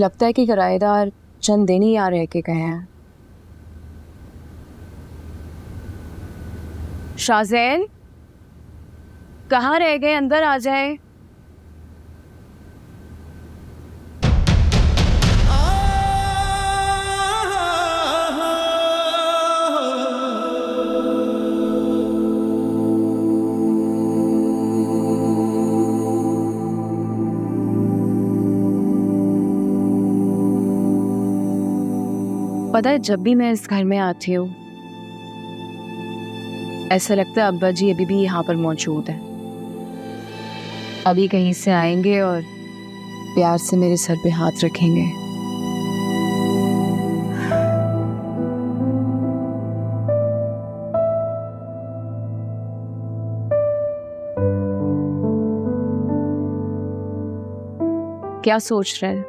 लगता है कि किराएदार चंद दिन ही यहाँ रह के गए हैं। शाज़ैन, कहाँ रह गए? अंदर आ जाए। पता है, जब भी मैं इस घर में आती हूँ ऐसा लगता है अब्बा जी अभी भी यहाँ पर मौजूद है। अभी कहीं से आएंगे और प्यार से मेरे सर पे हाथ रखेंगे। क्या सोच रहे हैं?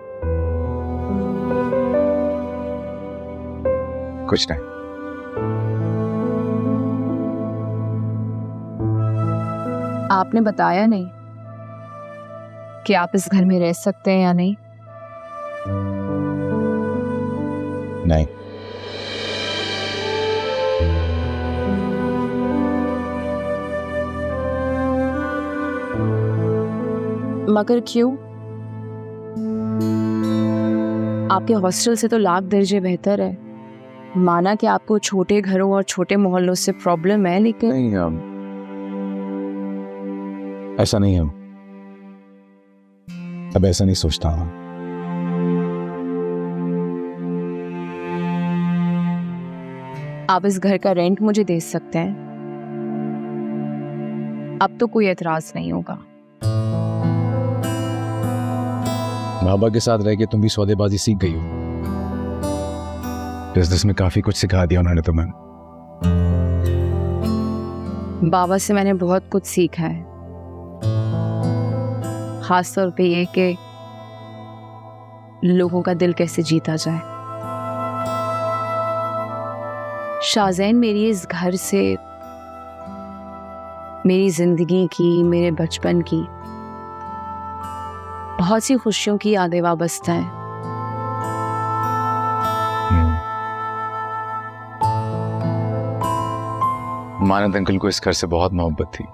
कुछ नहीं। आपने बताया नहीं कि आप इस घर में रह सकते हैं या नहीं? नहीं। मगर क्यों? आपके हॉस्टल से तो लाख दर्जे बेहतर है। माना कि आपको छोटे घरों और छोटे मोहल्लों से प्रॉब्लम है, लेकिन नहीं, ऐसा नहीं है। अब ऐसा नहीं सोचता हूँ। आप इस घर का रेंट मुझे दे सकते हैं। अब तो कोई एतराज नहीं होगा। बाबा के साथ रह के तुम भी सौदेबाजी सीख गई हो। बिजनेस में काफी कुछ सिखा दिया उन्होंने तुम्हें। बाबा से मैंने बहुत कुछ सीखा है, खास तौर पे ये कि लोगों का दिल कैसे जीता जाए। शाज़ैन, मेरी इस घर से मेरी जिंदगी की, मेरे बचपन की बहुत सी खुशियों की यादें वाबस्ता हैं। मानद अंकल को इस घर से बहुत मोहब्बत थी।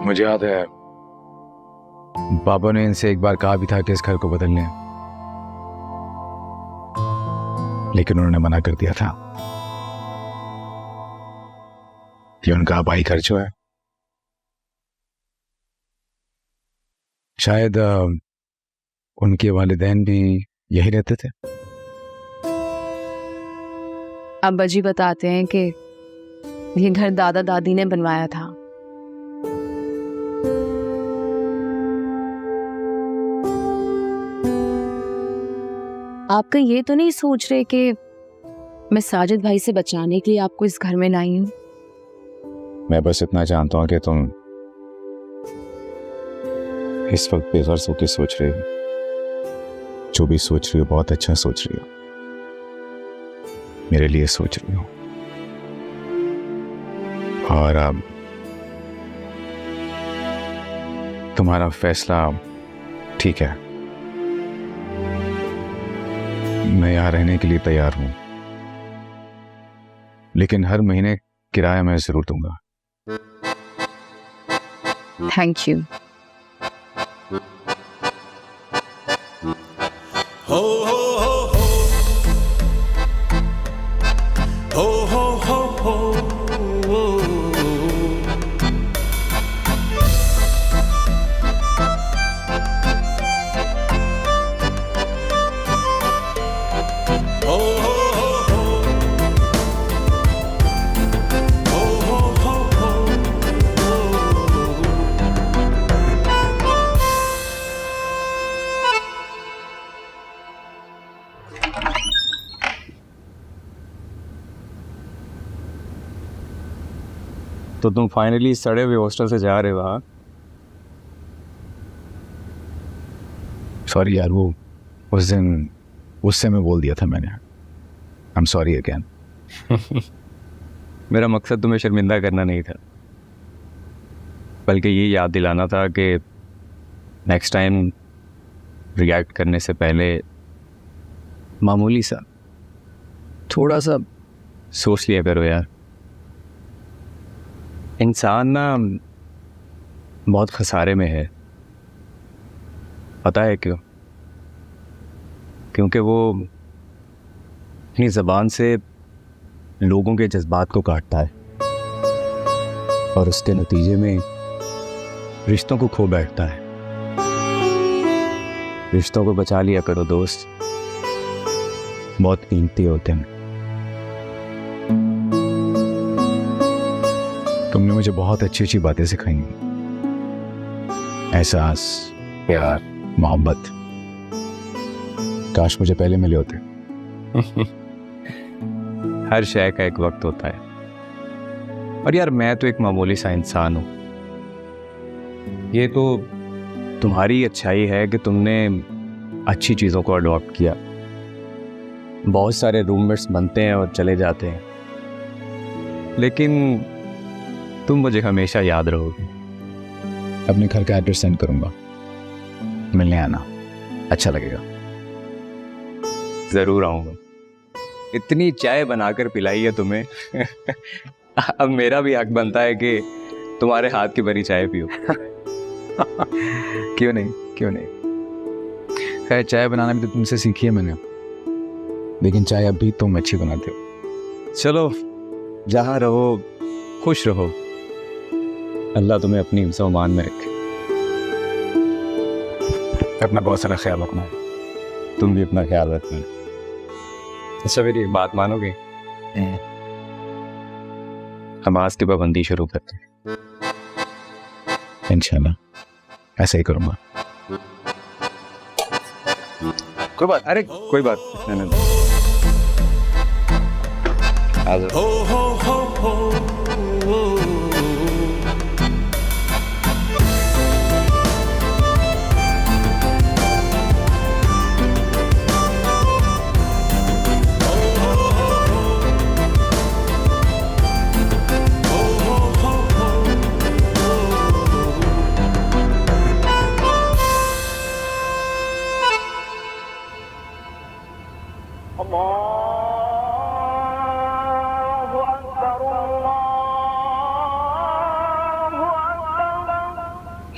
मुझे याद है बाबा ने इनसे एक बार कहा भी था कि इस घर को बदल लें, लेकिन उन्होंने मना कर दिया था। ये उनका आबाई घर जो है, शायद उनके वालिदैन भी यही रहते थे। अब्बा जी बताते हैं कि ये घर दादा दादी ने बनवाया था। आपका ये तो नहीं सोच रहे कि मैं साजिद भाई से बचाने के लिए आपको इस घर में लाई हूं? मैं बस इतना जानता हूं कि तुम इस वक्त बेगर्ज होकर सोच रहे हो। जो भी सोच रही हो बहुत अच्छा सोच रही हो। मेरे लिए सोच रही हो। और अब तुम्हारा फैसला ठीक है। मैं यहाँ रहने के लिए तैयार हूं, लेकिन हर महीने किराया मैं जरूर दूंगा। Thank you. हो हो हो हो हो हो हो हो तो तुम फाइनली सड़े हुए हॉस्टल से जा रहे हो? हाँ, सॉरी यार, वो उस दिन उससे मैं बोल दिया था मैंने। I am sorry again. मेरा मकसद तुम्हें शर्मिंदा करना नहीं था, बल्कि ये याद दिलाना था कि नेक्स्ट टाइम रिएक्ट करने से पहले मामूली सा थोड़ा सा सोच लिया करो यार। इंसान ना बहुत खसारे में है, पता है क्यों? क्योंकि वो अपनी ज़बान से लोगों के जज्बात को काटता है और उसके नतीजे में रिश्तों को खो बैठता है। रिश्तों को बचा लिया करो दोस्त, बहुत कीमती होते हैं। तुमने मुझे बहुत अच्छी अच्छी बातें सिखाई हैं, एहसास, प्यार, मोहब्बत। काश मुझे पहले मिले होते। हर शय का एक वक्त होता है। और यार मैं तो एक मामूली सा इंसान हूँ। ये तो तुम्हारी अच्छाई है कि तुमने अच्छी चीज़ों को अडॉप्ट किया। बहुत सारे रूममेट्स बनते हैं और चले जाते हैं, लेकिन तुम मुझे हमेशा याद रहोगे। अपने घर का एड्रेस सेंड करूंगा, मिलने आना, अच्छा लगेगा। ज़रूर आऊँगा। इतनी चाय बनाकर पिलाई है तुम्हें अब मेरा भी हक बनता है कि तुम्हारे हाथ की बनी चाय पियो। क्यों नहीं, क्यों नहीं। खैर चाय बनाना भी तो तुमसे सीखी है मैंने, लेकिन चाय अब भी तुम अच्छी बनाते हो। चलो, जहाँ रहो खुश रहो। अल्लाह तुम्हें अपनी हिफ्ज़-ओ-अमान में रखे। अपना बहुत सारा ख्याल रखना है। तुम भी अपना ख्याल रखना। अच्छा मेरी बात मानोगे? नमाज की पाबंदी शुरू करते हैं। इंशाल्लाह ऐसा ही करूंगा। कोई बात, अरे कोई बात नहीं। हो हो हो हो हो।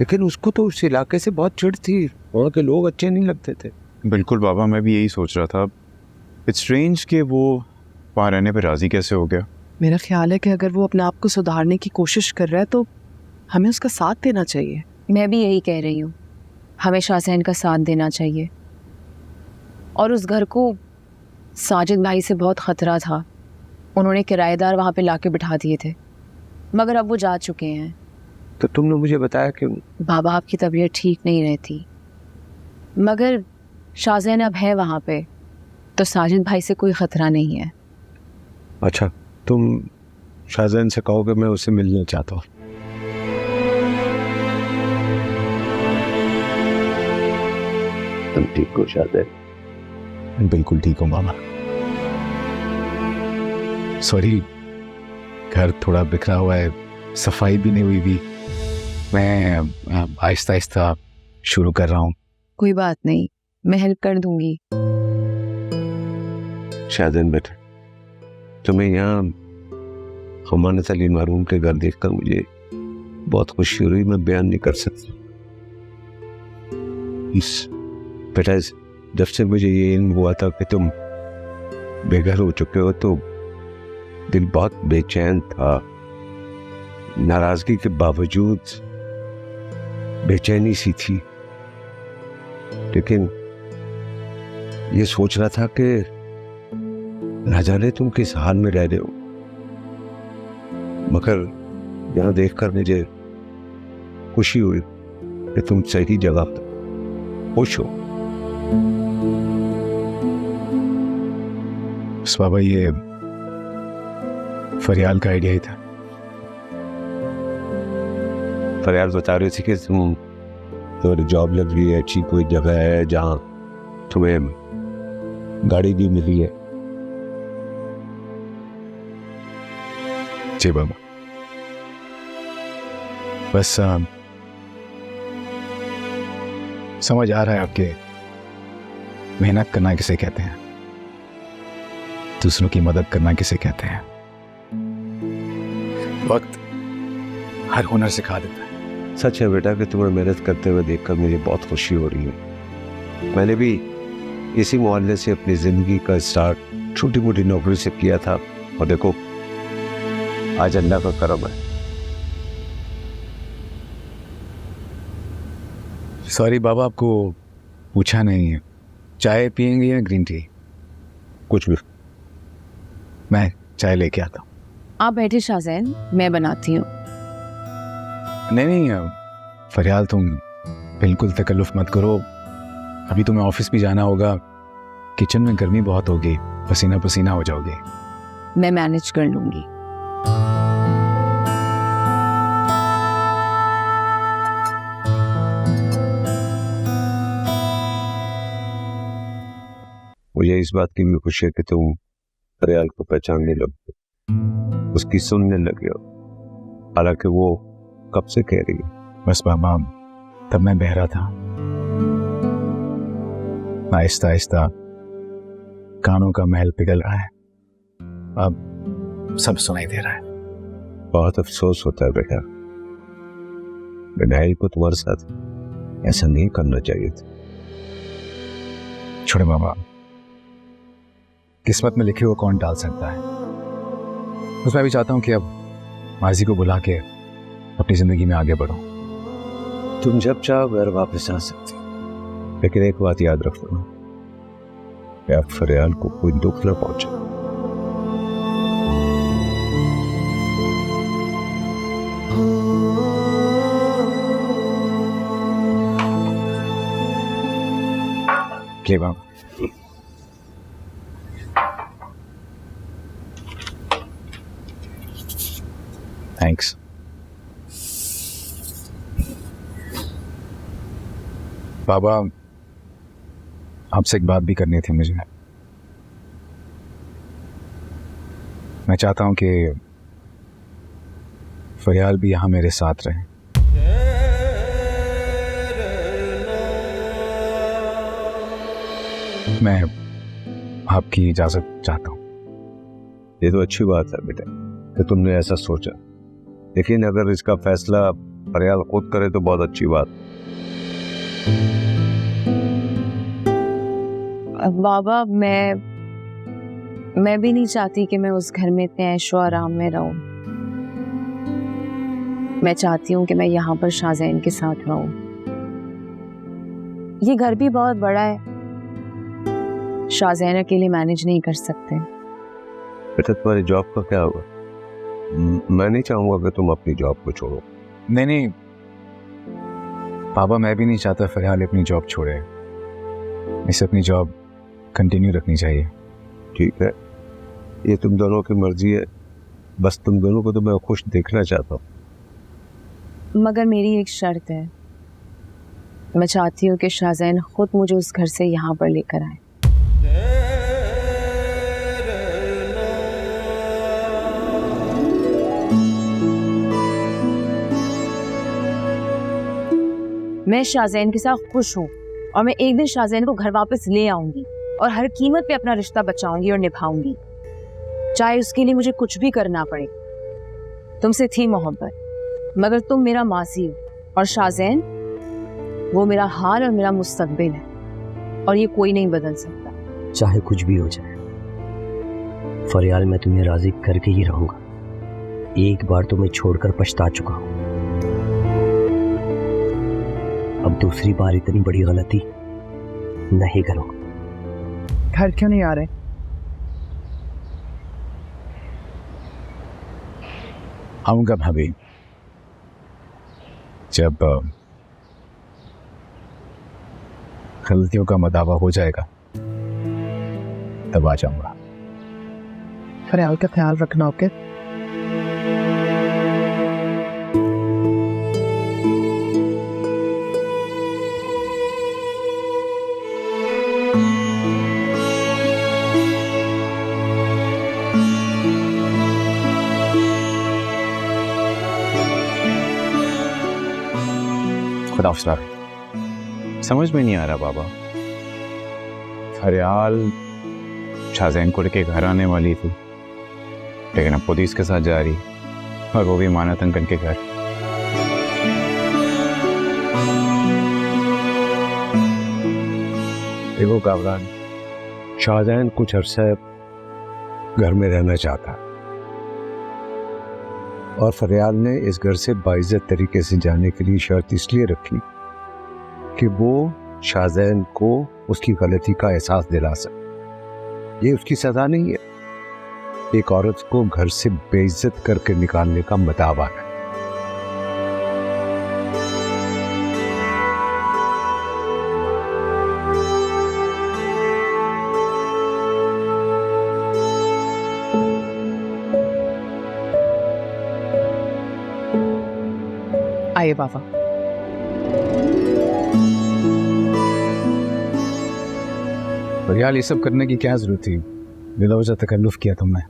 लेकिन उसको तो उस इलाके से बहुत चिढ़ थी, वहाँ के लोग अच्छे नहीं लगते थे। बिल्कुल बाबा, मैं भी यही सोच रहा था। इट्स स्ट्रेंज कि वो वहाँ रहने पर राजी कैसे हो गया। मेरा ख्याल है कि अगर वो अपने आप को सुधारने की कोशिश कर रहा है तो हमें उसका साथ देना चाहिए। मैं भी यही कह रही हूँ, हमें शाहजहन का साथ देना चाहिए। और उस घर को साजिद भाई से बहुत ख़तरा था, उन्होंने किराएदार वहाँ पे लाके बिठा दिए थे, मगर अब वो जा चुके हैं। तो तुमने मुझे बताया कि बाबा आपकी तबीयत ठीक नहीं रहती, मगर शाहजहन अब है वहाँ पे, तो साजिद भाई से कोई ख़तरा नहीं है। अच्छा, तुम शाहजहान से कहो कि मैं उससे मिलना चाहता हूँ। तुम ठीक हो शाहजहान? बिल्कुल ठीक हूँ मामा। सॉरी, घर थोड़ा बिखरा हुआ है, सफाई भी नहीं हुई भी। मैं आहिस्ता आहिस्ता शुरू कर रहा हूँ। कोई बात नहीं, मैं हेल्प कर दूंगी। शाहजहान बेटा, तुम्हें यहाँ खमानत अली मरहूम के घर देखकर मुझे बहुत खुशी हुई, मैं बयान नहीं कर सकता। इस बेटा, जब से मुझे ये इल्म हुआ था कि तुम बेघर हो चुके हो तो दिल बहुत बेचैन था। नाराजगी के बावजूद बेचैनी सी थी, लेकिन ये सोच रहा था कि ना जाने तुम किस हाल में रह रहे हो, मगर यहाँ देखकर मुझे खुशी हुई कि तुम सही जगह पर खुश हो। बस बाबा, ये फरियाल का आइडिया ही था। फरियाल बता रही थी कि तुम्हारी जॉब लग रही है, अच्छी कोई जगह है जहाँ तुम्हें गाड़ी भी मिली है। जी बाबा, बस समझ आ रहा है आपके मेहनत करना किसे कहते हैं, दूसरों की मदद करना किसे कहते हैं। वक्त हर हुनर सिखा देता है। सच है बेटा कि तुम्हें मेहनत करते हुए देखकर मुझे बहुत खुशी हो रही है। मैंने भी इसी मोहल्ले से अपनी जिंदगी का स्टार्ट छोटी मोटी नौकरी से किया था, और देखो आज अल्लाह का करम है। सॉरी बाबा, आपको पूछा नहीं है, चाय पियेंगे या ग्रीन टी? कुछ भी। मैं चाय लेके आता हूँ। आप बैठे शाहजैन, मैं बनाती हूँ। नहीं फरियाल, तुम बिल्कुल तकल्लुफ मत करो, अभी तुम्हें ऑफिस भी जाना होगा, किचन में गर्मी बहुत होगी, पसीना पसीना हो जाओगे। मैं मैनेज कर लूंगी। मुझे इस बात की भी खुशी है कि तुम फरियाल को पहचानने लगे, उसकी सुनने लगे हो, हालांकि वो कब से कह रही है। बस बाबा, तब मैं बहरा था, आहिस्ता आहिस्ता कानों का महल पिघल रहा है, अब सब सुनाई दे रहा है। बहुत अफसोस होता है बेटा, विनायक को तुम्हारे साथ ऐसा नहीं करना चाहिए था। छोड़े बाबा, किस्मत में लिखे हुआ कौन टाल सकता है। बस मैं भी चाहता हूं कि अब माजी को बुला के अपनी जिंदगी में आगे बढ़ो। तुम जब चाहो घर वापस आ सकते, लेकिन एक बात याद रखना, आप फरियाल को कोई दुख न पहुंचे। ले बाबा। थैंक्स। बाबा, आपसे एक बात भी करनी थी मुझे। मैं चाहता हूं कि फरियाल भी यहां मेरे साथ रहे। मैं आपकी इजाजत चाहता हूं। ये तो अच्छी बात है बेटा कि तुमने ऐसा सोचा, लेकिन अगर इसका फैसला फरियाल खुद करे तो बहुत अच्छी बात। बाबा, मैं भी नहीं चाहती कि मैं उस घर में इतने ऐशो आराम में रहूं। मैं चाहती हूँ कि मैं यहाँ पर शाहजैन के साथ रहूं। ये घर भी बहुत बड़ा है, शाहजैन अकेले मैनेज नहीं कर सकते। बेटा तुम्हारी जॉब का क्या होगा? मैं नहीं चाहूंगा कि तुम अपनी जॉब को छोड़ो। नहीं बाबा, मैं भी नहीं चाहता फरियाल अपनी जॉब छोड़े, इसे अपनी जॉब कंटिन्यू रखनी चाहिए। ठीक है, ये तुम दोनों की मर्जी है, बस तुम दोनों को तो मैं खुश देखना चाहता हूँ। मगर मेरी एक शर्त है, मैं चाहती हूँ कि शाहजैन खुद मुझे उस घर से यहाँ पर लेकर आए। मैं शाहजैन के साथ खुश हूँ और मैं एक दिन शाहजैन को घर वापस ले आऊंगी और हर कीमत पे अपना रिश्ता बचाऊंगी और निभाऊंगी, चाहे उसके लिए मुझे कुछ भी करना पड़े। तुमसे थी मोहब्बत, मगर तुम मेरा मासी हो और शाहजैन वो मेरा हाल और मेरा मुस्तकबिल है, और ये कोई नहीं बदल सकता। चाहे कुछ भी हो जाए फरियाल, मैं तुम्हें राजी करके ही रहूंगा। एक बार तो मैं छोड़कर पछता चुका हूं, अब दूसरी बार इतनी बड़ी गलती नहीं करूंगा। घर क्यों नहीं आ रहे? आऊंगा भाभी, जब गलतियों का मदावा हो जाएगा तब आ जाऊंगा। फरियाल का ख्याल रखना। ओके? समझ में नहीं आ रहा बाबा, फरियाल शाहजैन को लेके घर आने वाली थी, लेकिन अब पुलिस के साथ जा रही, और वो भी मानत अंकल के घर। देखो कामरान, शाहजहान कुछ अरसा घर में रहना चाहता है और फरियाल ने इस घर से बाइज्जत तरीके से जाने के लिए शर्त इसलिए रखी कि वो शाहजहान को उसकी गलती का एहसास दिला सके। ये उसकी सजा नहीं है, एक औरत को घर से बेइज्जत करके निकालने का मताबा है। आइए बाबा। फरियाल, ये सब करने की क्या जरूरत थी? बिलावजह तकल्लुफ किया तुमने।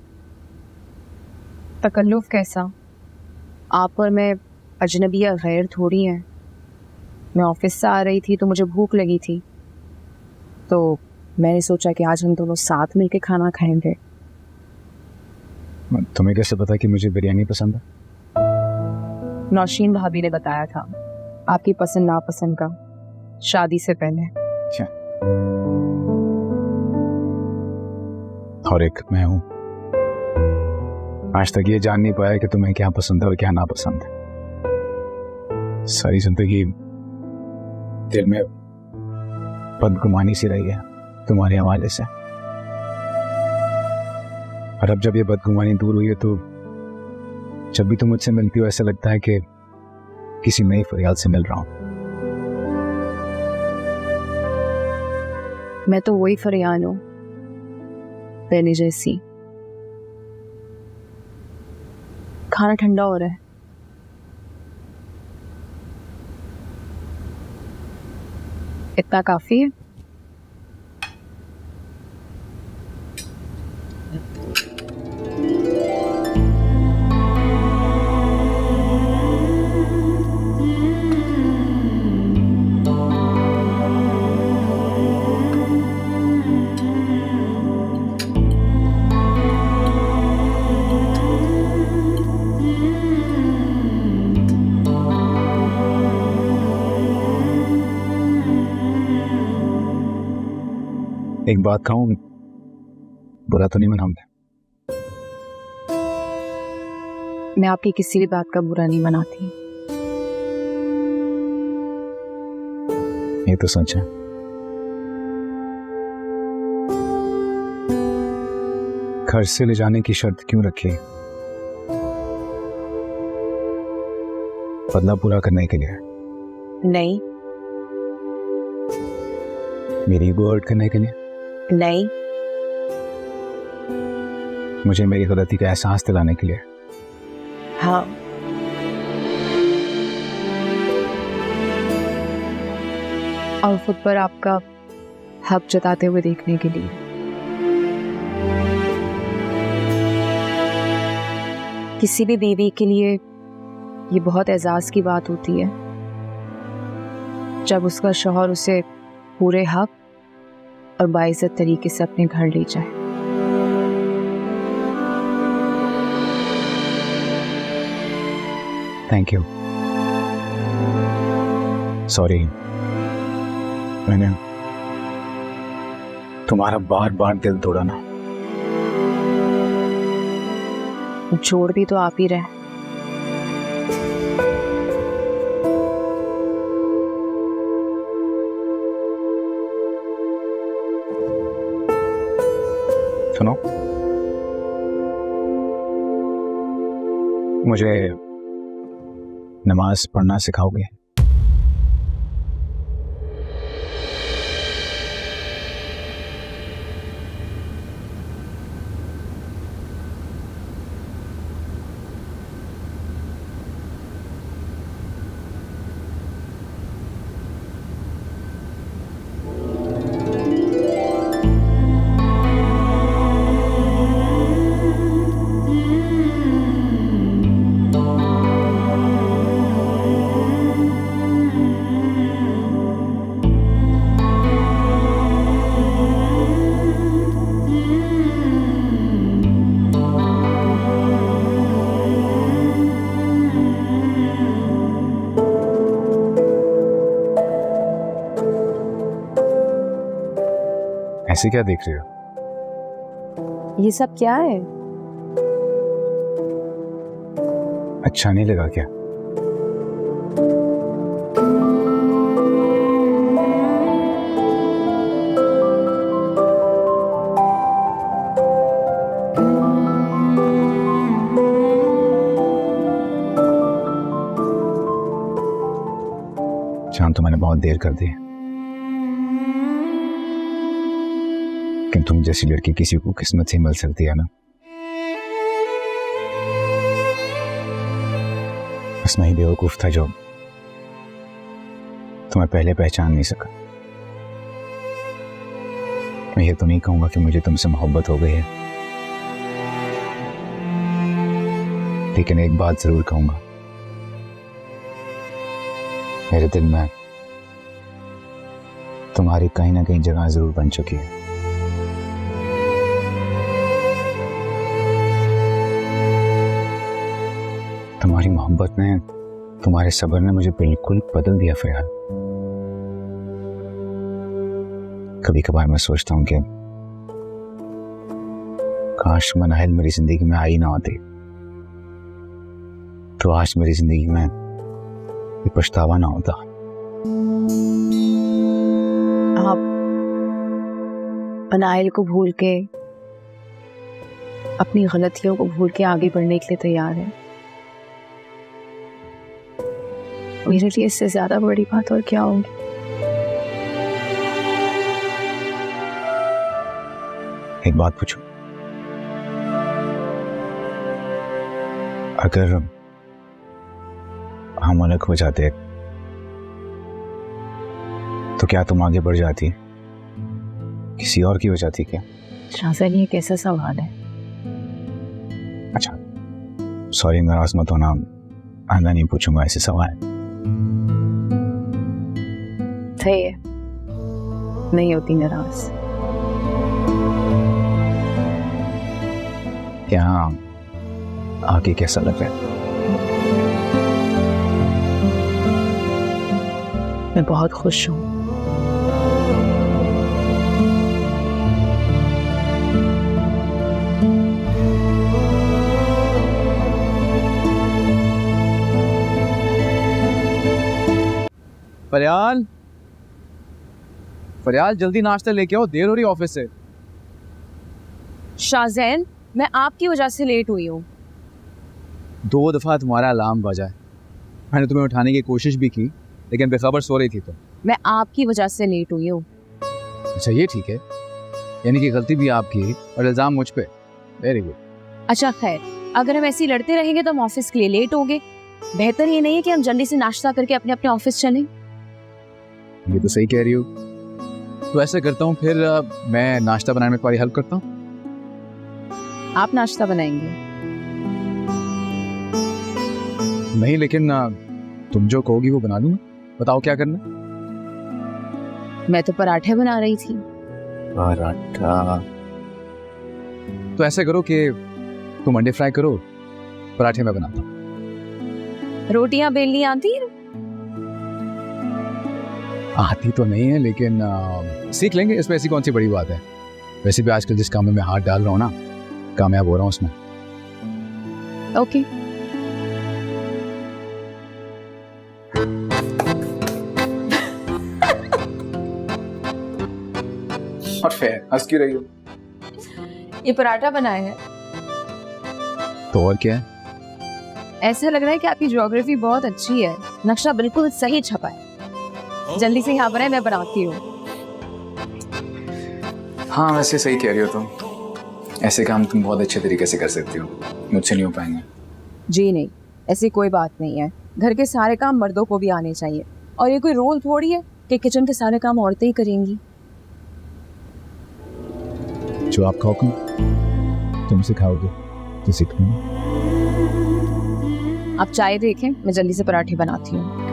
तकल्लुफ कैसा? आप और मैं अजनबी या गैर थोड़ी हैं। मैं ऑफिस से आ रही थी तो मुझे भूख लगी थी, तो मैंने सोचा कि आज हम दोनों साथ मिलके खाना खाएंगे। तुम्हें कैसे पता कि मुझे बिरयानी पसंद है? नौशीन भाभी ने बताया था आपकी पसंद नापसंद का, शादी से पहले। अच्छा। और एक मैं हूं, आज तक ये जान नहीं पाया कि तुम्हें क्या पसंद है और क्या नापसंद है। सारी जिंदगी दिल में बदगुमानी सी रही है तुम्हारे हवाले से, और अब जब ये बदगुमानी दूर हुई है तो जब भी तुम मुझसे मिलती हो ऐसा लगता है कि किसी नई फरियाल से मिल रहा हूं। मैं तो वही फरियाल हूं, पहले जैसी। खाना ठंडा हो रहा है, इतना काफी है। एक बात कहूं, बुरा तो नहीं मनाऊंगा? मैं आपकी किसी भी बात का बुरा नहीं मनाती। ये तो सच है। घर से ले जाने की शर्त क्यों रखी? बदला पूरा करने के लिए? नहीं। मेरी ईगो हर्ट करने के लिए? नहीं। मुझे मेरी गलती का एहसास दिलाने के लिए? हाँ। और खुद पर आपका हक जताते हुए देखने के लिए। किसी भी बीवी के लिए ये बहुत एजाज की बात होती है जब उसका शौहर उसे पूरे हक और बाइज्जत तरीके से अपने घर ले जाए। Thank you. सॉरी, मैंने तुम्हारा बार बार दिल तोड़ा ना। जोड़ भी तो आप ही रहे। सुनो, मुझे नमाज पढ़ना सिखाओगे? ऐसे क्या देख रहे हो? ये सब क्या है? अच्छा नहीं लगा क्या? शाम तो मैंने बहुत देर कर दी, लेकिन तुम जैसी लड़की किसी को किस्मत से मिल सकती है ना। बस मैं ही बेवकूफ था जो तुम्हें पहले पहचान नहीं सका। मैं ये तो नहीं कहूंगा कि मुझे तुमसे मोहब्बत हो गई है, लेकिन एक बात जरूर कहूंगा, मेरे दिल में तुम्हारी कहीं ना कहीं जगह जरूर बन चुकी है। तुम्हारी मोहब्बत ने, तुम्हारे सब्र ने मुझे बिल्कुल बदल दिया फरियाल। कभी कभार मैं सोचता हूं कि काश मनाहिल मेरी जिंदगी में आई ना होती, तो आज मेरी जिंदगी में ये पछतावा ना होता। आप मनाहिल को भूल के, अपनी गलतियों को भूल के आगे बढ़ने के लिए तैयार हैं। मेरे लिए इससे ज्यादा बड़ी बात और क्या होगी? एक बात पूछूं, अगर हम अलग हो जाते तो क्या तुम आगे बढ़ जाती, किसी और की हो जाती क्या? शाहज़ैन, ये कैसा सवाल है? अच्छा सॉरी, नाराज मत होना, आंदा नहीं पूछूंगा ऐसे सवाल। सही है, नहीं होती नाराज। क्या आगे कैसा लग रहा है? मैं बहुत खुश हूँ। फरियाल, फरियाल जल्दी नाश्ता लेके आओ, देर हो रही ऑफिस से। शाहज़ैन, मैं आपकी वजह से लेट हुई हूँ। 2 दफ़ा तुम्हारा अलार्म बजा है, मैंने तुम्हें उठाने की कोशिश भी की, लेकिन बेखबर सो रही थी तुम। मैं आपकी वजह से लेट हुई हूँ। अच्छा ये ठीक है, यानी कि गलती भी आपकी और इल्ज़ाम मुझ पे। Very good. अच्छा खैर, अगर हम ऐसे ही लड़ते रहेंगे तो हम ऑफिस के लिए लेट होंगे। बेहतर ये नहीं है कि हम जल्दी से नाश्ता करके अपने अपने ऑफिस चलें? ये तो सही कह रही हो। तो ऐसा करता हूँ फिर, मैं नाश्ता बनाने में तुम्हारी हेल्प करता हूँ। आप नाश्ता बनाएंगे? नहीं, लेकिन तुम जो कहोगी वो बना दूंगा। बताओ क्या करना। मैं तो पराठे बना रही थी। पराठा? तो ऐसा करो कि तुम अंडे फ्राई करो, पराठे मैं बनाता हूँ। रोटियां बेलनी आती है? आती तो नहीं है, लेकिन सीख लेंगे, इसमें ऐसी कौन सी बड़ी बात है। वैसे भी आजकल जिस काम में मैं हाथ डाल रहा हूँ ना, कामयाब हो रहा हूँ उसमें। ओके। और फिर हंस क्यों रही हो? ये पराठा बनाए हैं। तो और क्या है? ऐसा लग रहा है कि आपकी ज्योग्राफी बहुत अच्छी है, नक्शा बिल्कुल सही छपा है। जल्दी से यहाँ बनाए, मैं बनाती हूँ। हाँ वैसे सही कह रही हो तुम, ऐसे काम तुम बहुत अच्छे तरीके से कर सकती हो, मुझसे नहीं हो पाएंगे। जी नहीं, ऐसी कोई बात नहीं है। घर के सारे काम मर्दों को भी आने चाहिए, और ये कोई रोल थोड़ी है कि किचन के सारे काम औरतें ही करेंगी। जो आपका हुक्म तुम सिखाओगे तो सीखूंगा। आप चाय देखें, मैं जल्दी से पराठे बनाती हूँ।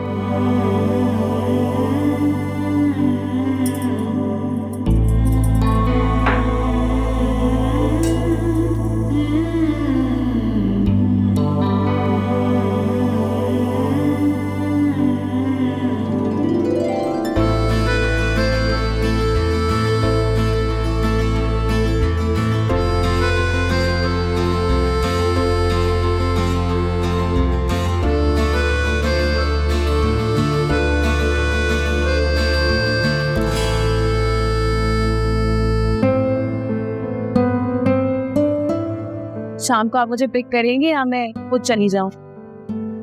शाम को आप मुझे पिक करेंगे या मैं खुद चली जाऊं?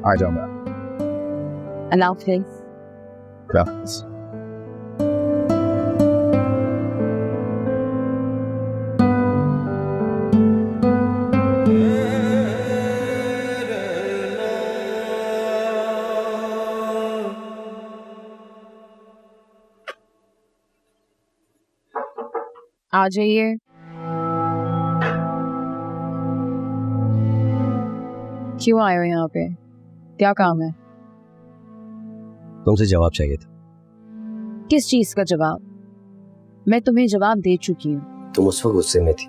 आ जाऊंगा। अल्लाह हाफिज़। क्या? आ जाइए। क्यों आए हो यहाँ पे? क्या काम है? तुमसे जवाब चाहिए था। किस चीज का जवाब? मैं तुम्हें जवाब दे चुकी हूँ। तुम उस वक्त गुस्से में थी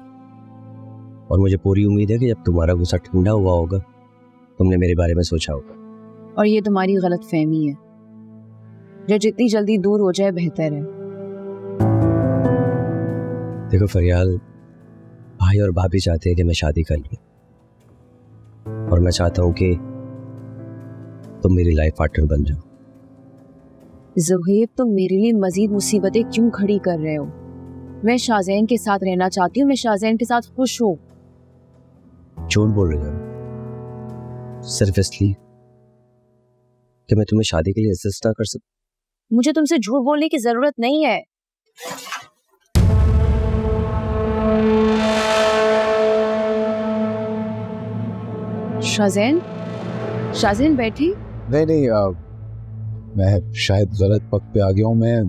और मुझे पूरी उम्मीद है कि जब तुम्हारा गुस्सा ठंडा हुआ होगा तुमने मेरे बारे में सोचा होगा। और ये तुम्हारी गलत फहमी है जो जितनी जल्दी दूर हो जाए बेहतर है। देखो फरियाल, भाई और भाभी चाहते हैं कि मैं शादी कर लूं और मैं चाहता हूं कि तुम मेरी लाइफ पार्टनर बन जाओ। ज़ुहैब, तुम मेरे लिए मजीद मुसीबतें क्यों खड़ी कर रहे हो? मैं शाहज़ैन के साथ रहना चाहती हूँ, मैं शाहज़ैन के साथ खुश हूँ। झूठ बोल रही हो सिर्फ इसलिए कि मैं तुम्हें शादी के लिए इंसिस्ट ना कर सकूं। मुझे तुमसे झूठ बोलने की जरूरत नहीं है। शाहज़ैन, शाहज़ैन बैठी। नहीं, मैं शायद गलत वक्त पे आ गया हूँ। मैं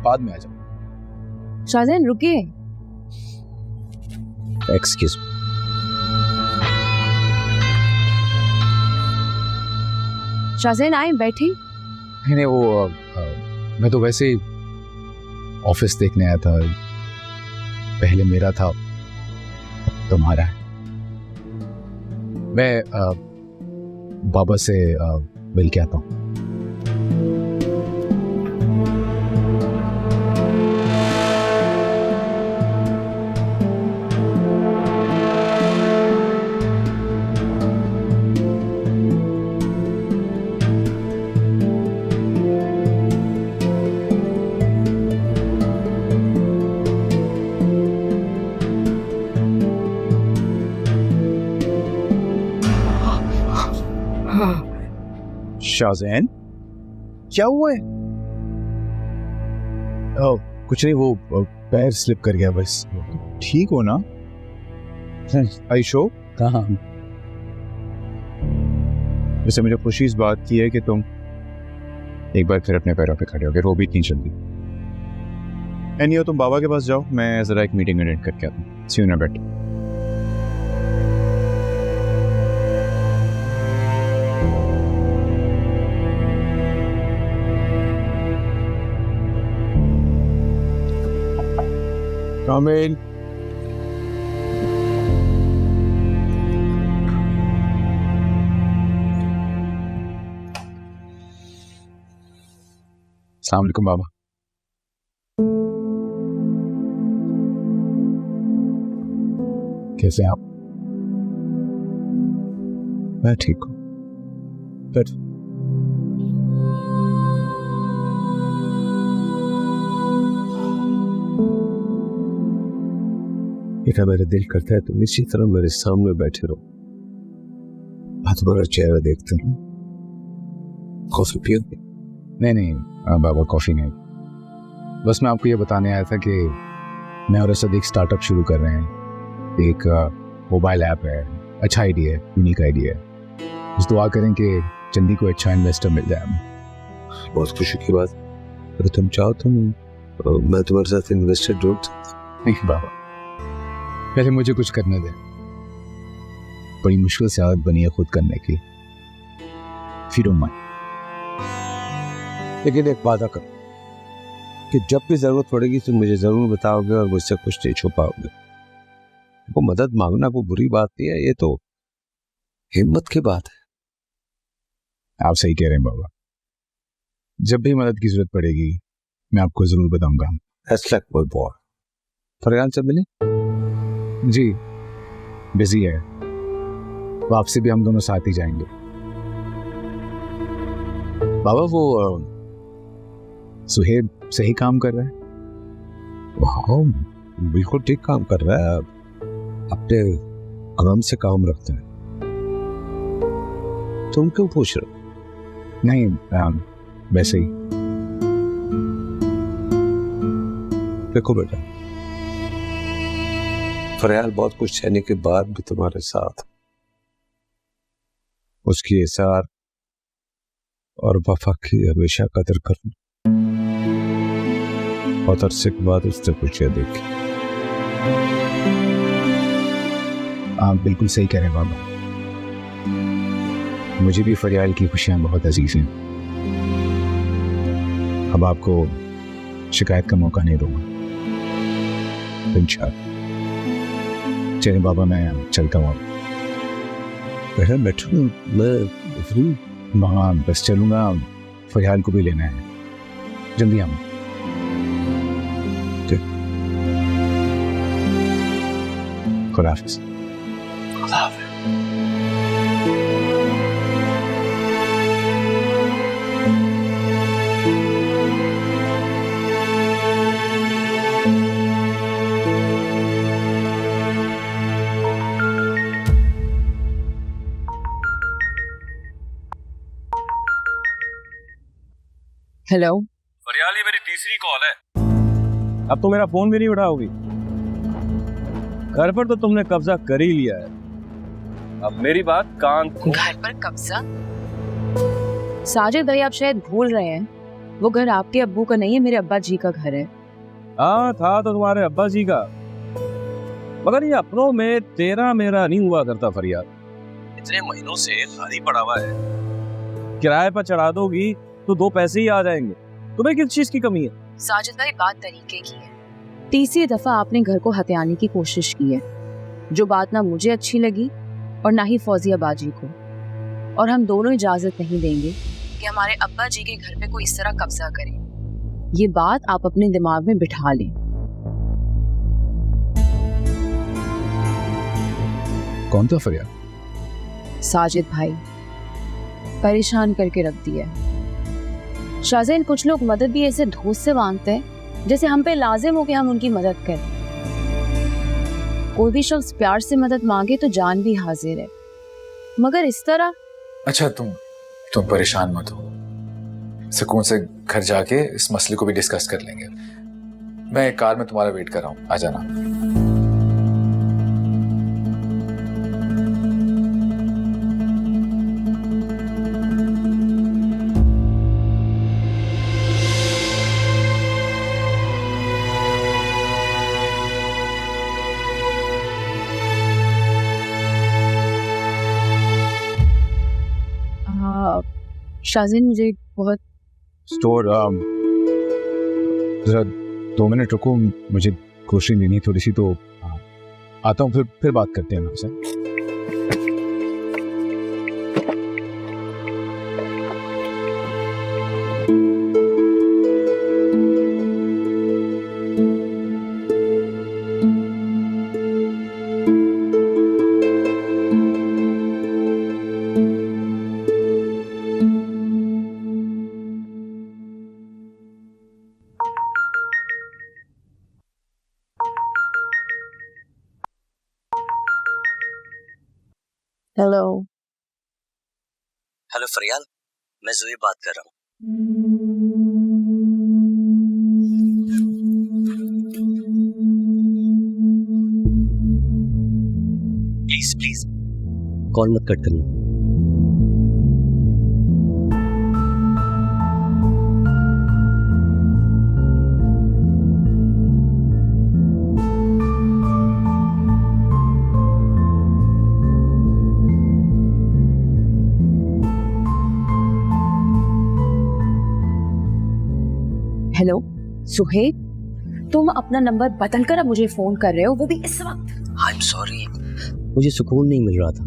बाद में आ जाऊँ। शाहज़ैन रुके। Excuse me. शाहज़ैन आए, बैठी। नहीं, वो मैं तो वैसे ही ऑफिस देखने आया था। पहले मेरा था, अब तुम्हारा है। मैं बाबा से मिल के आता हूँ। शाहज़ैन, क्या हुआ है? कुछ नहीं, वो पैर स्लिप कर गया बस। ठीक हो ना? आयशो, कहाँ? वैसे मुझे खुशी इस बात की है कि तुम एक बार फिर अपने पैरों पे खड़े हो गए। रो भी इतनी जल्दी। एनीहो, तुम बाबा के पास जाओ, मैं ज़रा एक मीटिंग अटेंड करके आता हूँ। See you in a bit. Come in. अस्सलाम वालेकुम बाबा। कैसे हैं आप? मैं ठीक हूँ। Good. बेटा, मेरा दिल करता है तुम इसी तरह मेरे सामने बैठे रहो, तुम्हारा चेहरा देखते रहो। कॉफी पियोगे? नहीं बाबा, कॉफ़ी नहीं। बस मैं आपको ये बताने आया था कि मैं और असद एक स्टार्टअप शुरू कर रहे हैं। एक मोबाइल ऐप है। अच्छा आइडिया है, यूनिक आइडिया है। बस दुआ करें कि चंदी को अच्छा इन्वेस्टर मिल जाए। बहुत खुशी की बात। अगर तुम चाहो तो मैं तुम्हारे साथ इन्वेस्टर जोड़ सकता। नहीं बाबा, पहले मुझे कुछ करने दें। बड़ी मुश्किल से आदत बनी है खुद करने की। If you don't mind. लेकिन एक वादा करो कि जब भी जरूरत पड़ेगी तुम मुझे जरूर बताओगे और मुझसे कुछ नहीं छुपाओगे। वो मदद मांगना कोई बुरी बात नहीं है, ये तो हिम्मत की बात है। आप सही कह रहे हैं बाबा। जब भी मदद की जरूरत पड़ेगी मैं आपको जरूर बताऊंगा। That's like my boy. Farhan से मिले? जी, बिजी है। वापसी भी हम दोनों साथ ही जाएंगे। बाबा, वो सुहेब सही काम कर रहा है? वाह, बिल्कुल ठीक काम कर रहा है। अपने आराम से काम रखते हैं। तुम क्यों पूछ रहे हो? नहीं वैसे ही। देखो बेटा, फरियाल बहुत कुछ सहने के बाद भी तुम्हारे साथ, उसकी इसार और वफा की हमेशा कदर करना। बहुत अरसे के बाद उसने खुशियां देखी। आप बिल्कुल सही कह रहे हैं बाबा, मुझे भी फरियाल की खुशियां बहुत अजीज हैं। अब आपको शिकायत का मौका नहीं दूंगा इंशाअल्लाह। चलिए बाबा, मैं चलता हूँ। बेटा बैठो, मैं वहाँ बस चलूँगा, फरियाल को भी लेना है, जल्दी आऊँ। खुदा हाफिज़। हेलो। फरियाल, ये मेरी तीसरी कॉल है। अब तो मेरा फोन भी नहीं उठाओगी। घर पर तो तुमने कब्जा कर ही लिया है, अब मेरी बात कान खोल। घर पर कब्जा? साजिद भाई, आप शायद भूल रहे हैं, वो घर आपके अब्बू का नहीं है, मेरे अब्बा जी का घर है। हाँ, था तो तुम्हारे अब्बा जी का, मगर ये अपनों में तेरा मेरा नहीं हुआ करता फरियाल। इतने महीनों से खाली पड़ा हुआ है, किराए पर चढ़ा दोगी तो 2 पैसे ही आ जाएंगे। तुम्हें किस चीज की कमी है? साजिद भाई, बात तरीके की है। तीसरी दफा आपने घर को हथियाने की कोशिश की है, जो बात ना मुझे अच्छी लगी और ना ही फौजिया बाजी को, और हम दोनों इजाजत नहीं देंगे कि हमारे अब्बा जी के घर पे कोई इस तरह कब्जा करे। ये बात आप अपने दिमाग में बिठा लें। कौन था फरियाल? साजिद भाई, परेशान करके रख दिया है। शाहज़ैन, कुछ लोग मदद भी ऐसे धोस से मांगते हैं जैसे हम पे लाजिम हो कि हम उनकी मदद करें। कोई भी शख्स प्यार से मदद मांगे तो जान भी हाजिर है, मगर इस तरह। अच्छा, तुम परेशान मत हो, सुकून से घर जाके इस मसले को भी डिस्कस कर लेंगे। मैं कार में तुम्हारा वेट कर रहा हूँ, आ जाना। शाहज़ैन, मुझे बहुत स्टोर जरा 2 मिनट रुको, मुझे ग्रोसरी लेनी थोड़ी सी, तो आता हूँ, फिर बात करते हैं आपसे। हेलो। हेलो फरियाल, मैं ज़ोएब बात कर रहा हूँ। प्लीज कॉल मत कट करना। हेलो सुहेब, तुम अपना नंबर बदल कर अब मुझे फोन कर रहे हो, वो भी इस वक्त? आई एम सॉरी, मुझे सुकून नहीं मिल रहा था।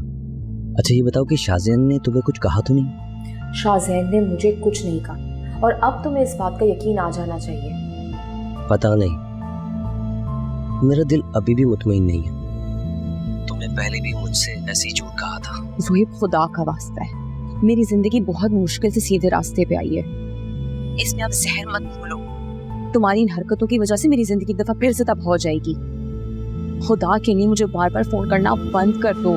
अच्छा ये बताओ कि शाहज़ैन ने तुम्हें कुछ कहा तो नहीं? शाहज़ैन ने मुझे कुछ नहीं कहा, और अब तुम्हें इस बात का यकीन आ जाना चाहिए। पता नहीं, मेरा दिल अभी भी मुतमईन नहीं है। तुमने पहले भी मुझसे ऐसे ही झूठ कहा था। सुहेब, खुदा का वास्ता है, मेरी जिंदगी बहुत मुश्किल से सीधे रास्ते पे आई है, इसमें आप जहर मत घोलो। तुम्हारी इन हरकतों की वजह से मेरी जिंदगी एक दफा फिर से तबाह हो जाएगी। खुदा के लिए मुझे बार बार फोन करना बंद कर दो।